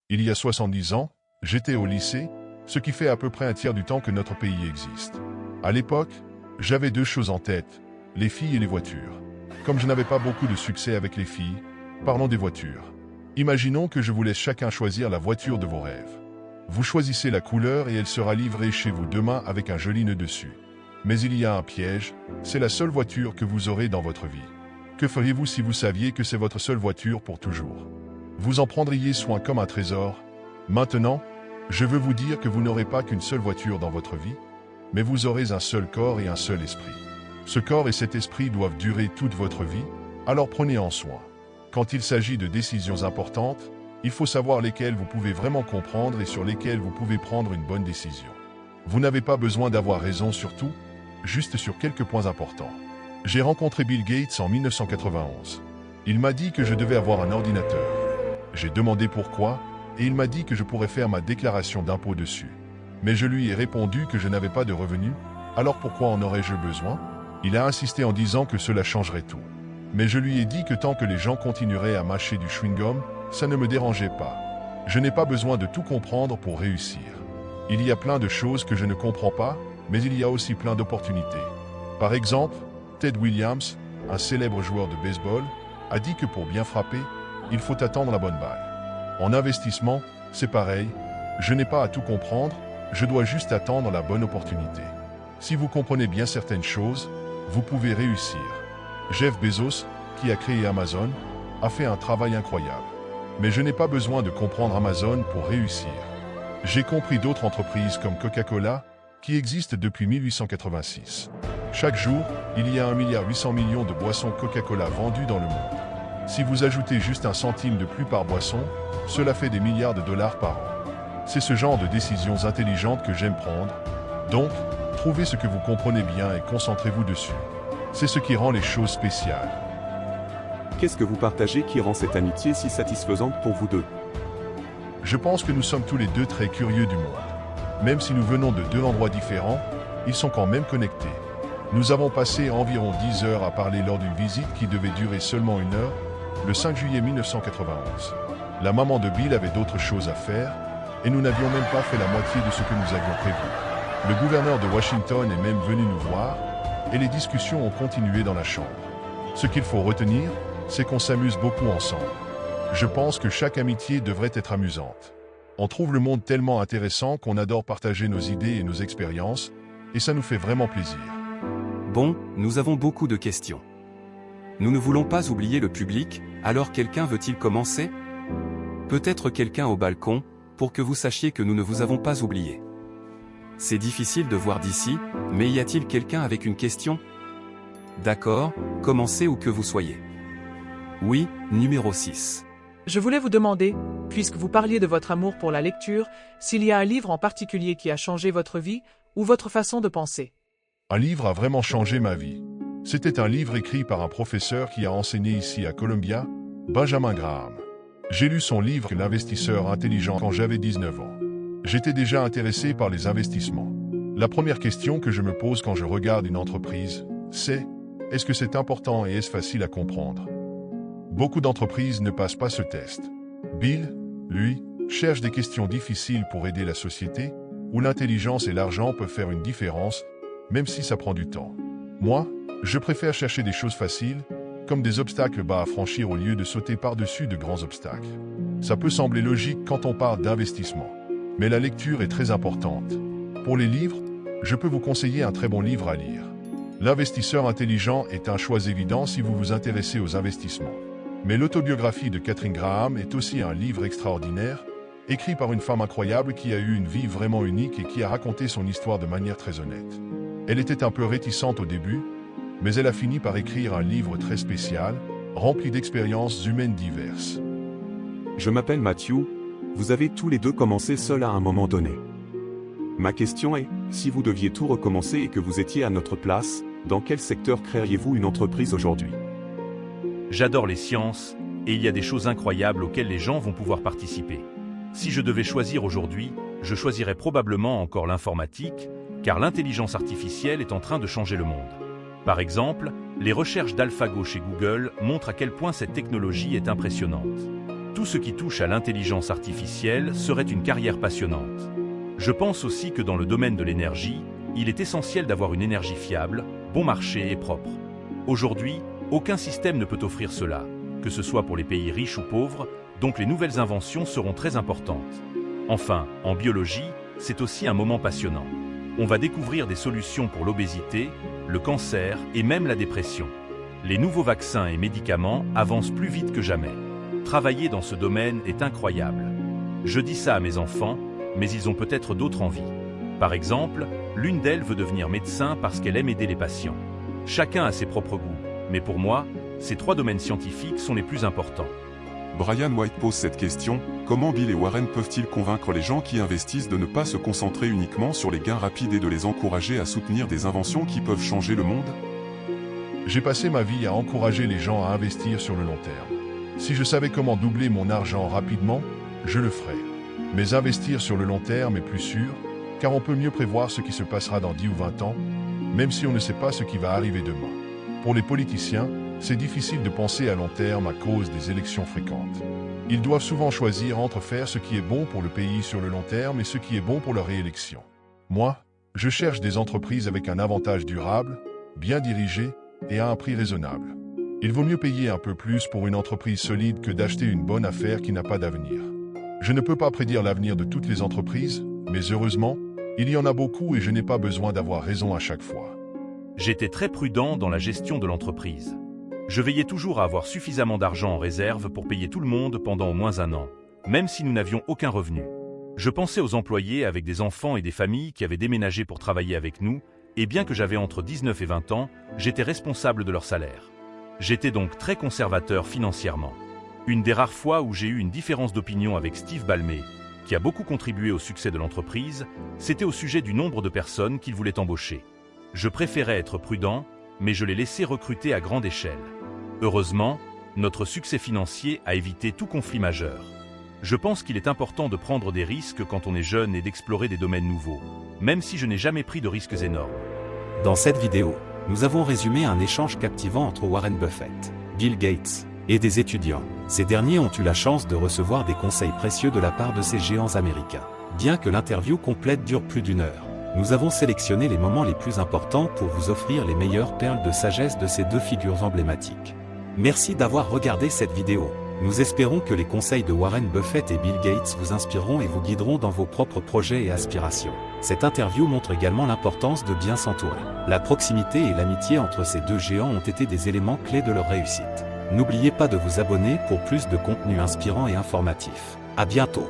Il y a 70 ans, j'étais au lycée, ce qui fait à peu près un tiers du temps que notre pays existe. À l'époque, j'avais deux choses en tête, les filles et les voitures. Comme je n'avais pas beaucoup de succès avec les filles, parlons des voitures. Imaginons que je vous laisse chacun choisir la voiture de vos rêves. Vous choisissez la couleur et elle sera livrée chez vous demain avec un joli nœud dessus. Mais il y a un piège, c'est la seule voiture que vous aurez dans votre vie. Que feriez-vous si vous saviez que c'est votre seule voiture pour toujours? Vous en prendriez soin comme un trésor. Maintenant, je veux vous dire que vous n'aurez pas qu'une seule voiture dans votre vie, mais vous aurez un seul corps et un seul esprit. Ce corps et cet esprit doivent durer toute votre vie, alors prenez-en soin. Quand il s'agit de décisions importantes, il faut savoir lesquelles vous pouvez vraiment comprendre et sur lesquelles vous pouvez prendre une bonne décision. Vous n'avez pas besoin d'avoir raison sur tout, juste sur quelques points importants. J'ai rencontré Bill Gates en 1991. Il m'a dit que je devais avoir un ordinateur. J'ai demandé pourquoi, et il m'a dit que je pourrais faire ma déclaration d'impôt dessus. Mais je lui ai répondu que je n'avais pas de revenus, alors pourquoi en aurais-je besoin? Il a insisté en disant que cela changerait tout. Mais je lui ai dit que tant que les gens continueraient à mâcher du chewing-gum, ça ne me dérangeait pas. Je n'ai pas besoin de tout comprendre pour réussir. Il y a plein de choses que je ne comprends pas, mais il y a aussi plein d'opportunités. Par exemple, Ted Williams, un célèbre joueur de baseball, a dit que pour bien frapper, il faut attendre la bonne balle. En investissement, c'est pareil, je n'ai pas à tout comprendre, je dois juste attendre la bonne opportunité. Si vous comprenez bien certaines choses, vous pouvez réussir. Jeff Bezos, qui a créé Amazon, a fait un travail incroyable. Mais je n'ai pas besoin de comprendre Amazon pour réussir. J'ai compris d'autres entreprises comme Coca-Cola, qui existent depuis 1886. Chaque jour, il y a 1,8 milliard de boissons Coca-Cola vendues dans le monde. Si vous ajoutez juste un centime de plus par boisson, cela fait des milliards de dollars par an. C'est ce genre de décisions intelligentes que j'aime prendre. Donc, trouvez ce que vous comprenez bien et concentrez-vous dessus. C'est ce qui rend les choses spéciales. Qu'est-ce que vous partagez qui rend cette amitié si satisfaisante pour vous deux? Je pense que nous sommes tous les deux très curieux du monde. Même si nous venons de deux endroits différents, ils sont quand même connectés. Nous avons passé environ 10 heures à parler lors d'une visite qui devait durer seulement 1 heure, le 5 juillet 1991. La maman de Bill avait d'autres choses à faire, et nous n'avions même pas fait la moitié de ce que nous avions prévu. Le gouverneur de Washington est même venu nous voir, et les discussions ont continué dans la chambre. Ce qu'il faut retenir, c'est qu'on s'amuse beaucoup ensemble. Je pense que chaque amitié devrait être amusante. On trouve le monde tellement intéressant qu'on adore partager nos idées et nos expériences, et ça nous fait vraiment plaisir. Bon, nous avons beaucoup de questions. Nous ne voulons pas oublier le public, alors quelqu'un veut-il commencer? Peut-être quelqu'un au balcon, pour que vous sachiez que nous ne vous avons pas oublié. C'est difficile de voir d'ici, mais y a-t-il quelqu'un avec une question? D'accord, commencez où que vous soyez. Oui, numéro 6. Je voulais vous demander, puisque vous parliez de votre amour pour la lecture, s'il y a un livre en particulier qui a changé votre vie ou votre façon de penser. Un livre a vraiment changé ma vie. C'était un livre écrit par un professeur qui a enseigné ici à Columbia, Benjamin Graham. J'ai lu son livre L'investisseur intelligent quand j'avais 19 ans. J'étais déjà intéressé par les investissements. La première question que je me pose quand je regarde une entreprise, c'est « Est-ce que c'est important et est-ce facile à comprendre ?» Beaucoup d'entreprises ne passent pas ce test. Bill, lui, cherche des questions difficiles pour aider la société, où l'intelligence et l'argent peuvent faire une différence, même si ça prend du temps. Moi, je préfère chercher des choses faciles, comme des obstacles bas à franchir au lieu de sauter par-dessus de grands obstacles. Ça peut sembler logique quand on parle d'investissement, mais la lecture est très importante. Pour les livres, je peux vous conseiller un très bon livre à lire. L'investisseur intelligent est un choix évident si vous vous intéressez aux investissements. Mais l'autobiographie de Catherine Graham est aussi un livre extraordinaire, écrit par une femme incroyable qui a eu une vie vraiment unique et qui a raconté son histoire de manière très honnête. Elle était un peu réticente au début, mais elle a fini par écrire un livre très spécial, rempli d'expériences humaines diverses. Je m'appelle Matthew, vous avez tous les deux commencé seuls à un moment donné. Ma question est, si vous deviez tout recommencer et que vous étiez à notre place, dans quel secteur créeriez-vous une entreprise aujourd'hui? J'adore les sciences, et il y a des choses incroyables auxquelles les gens vont pouvoir participer. Si je devais choisir aujourd'hui, je choisirais probablement encore l'informatique, car l'intelligence artificielle est en train de changer le monde. Par exemple, les recherches d'AlphaGo chez Google montrent à quel point cette technologie est impressionnante. Tout ce qui touche à l'intelligence artificielle serait une carrière passionnante. Je pense aussi que dans le domaine de l'énergie, il est essentiel d'avoir une énergie fiable, bon marché et propre. Aujourd'hui, aucun système ne peut offrir cela, que ce soit pour les pays riches ou pauvres, donc les nouvelles inventions seront très importantes. Enfin, en biologie, c'est aussi un moment passionnant. On va découvrir des solutions pour l'obésité, le cancer et même la dépression. Les nouveaux vaccins et médicaments avancent plus vite que jamais. Travailler dans ce domaine est incroyable. Je dis ça à mes enfants, mais ils ont peut-être d'autres envies. Par exemple, l'une d'elles veut devenir médecin parce qu'elle aime aider les patients. Chacun a ses propres goûts, mais pour moi, ces 3 domaines scientifiques sont les plus importants. Brian White pose cette question, comment Bill et Warren peuvent-ils convaincre les gens qui investissent de ne pas se concentrer uniquement sur les gains rapides et de les encourager à soutenir des inventions qui peuvent changer le monde? J'ai passé ma vie à encourager les gens à investir sur le long terme. Si je savais comment doubler mon argent rapidement, je le ferais. Mais investir sur le long terme est plus sûr, car on peut mieux prévoir ce qui se passera dans 10 ou 20 ans, même si on ne sait pas ce qui va arriver demain. Pour les politiciens, c'est difficile de penser à long terme à cause des élections fréquentes. Ils doivent souvent choisir entre faire ce qui est bon pour le pays sur le long terme et ce qui est bon pour leur réélection. Moi, je cherche des entreprises avec un avantage durable, bien dirigées et à un prix raisonnable. Il vaut mieux payer un peu plus pour une entreprise solide que d'acheter une bonne affaire qui n'a pas d'avenir. Je ne peux pas prédire l'avenir de toutes les entreprises, mais heureusement, il y en a beaucoup et je n'ai pas besoin d'avoir raison à chaque fois. J'étais très prudent dans la gestion de l'entreprise. Je veillais toujours à avoir suffisamment d'argent en réserve pour payer tout le monde pendant au moins 1 an, même si nous n'avions aucun revenu. Je pensais aux employés avec des enfants et des familles qui avaient déménagé pour travailler avec nous, et bien que j'avais entre 19 et 20 ans, j'étais responsable de leur salaire. J'étais donc très conservateur financièrement. Une des rares fois où j'ai eu une différence d'opinion avec Steve Ballmer, qui a beaucoup contribué au succès de l'entreprise, c'était au sujet du nombre de personnes qu'il voulait embaucher. Je préférais être prudent, mais je l'ai laissé recruter à grande échelle. Heureusement, notre succès financier a évité tout conflit majeur. Je pense qu'il est important de prendre des risques quand on est jeune et d'explorer des domaines nouveaux, même si je n'ai jamais pris de risques énormes. Dans cette vidéo, nous avons résumé un échange captivant entre Warren Buffett, Bill Gates et des étudiants. Ces derniers ont eu la chance de recevoir des conseils précieux de la part de ces géants américains. Bien que l'interview complète dure plus d'1 heure, nous avons sélectionné les moments les plus importants pour vous offrir les meilleures perles de sagesse de ces 2 figures emblématiques. Merci d'avoir regardé cette vidéo. Nous espérons que les conseils de Warren Buffett et Bill Gates vous inspireront et vous guideront dans vos propres projets et aspirations. Cette interview montre également l'importance de bien s'entourer. La proximité et l'amitié entre ces 2 géants ont été des éléments clés de leur réussite. N'oubliez pas de vous abonner pour plus de contenu inspirant et informatif. À bientôt.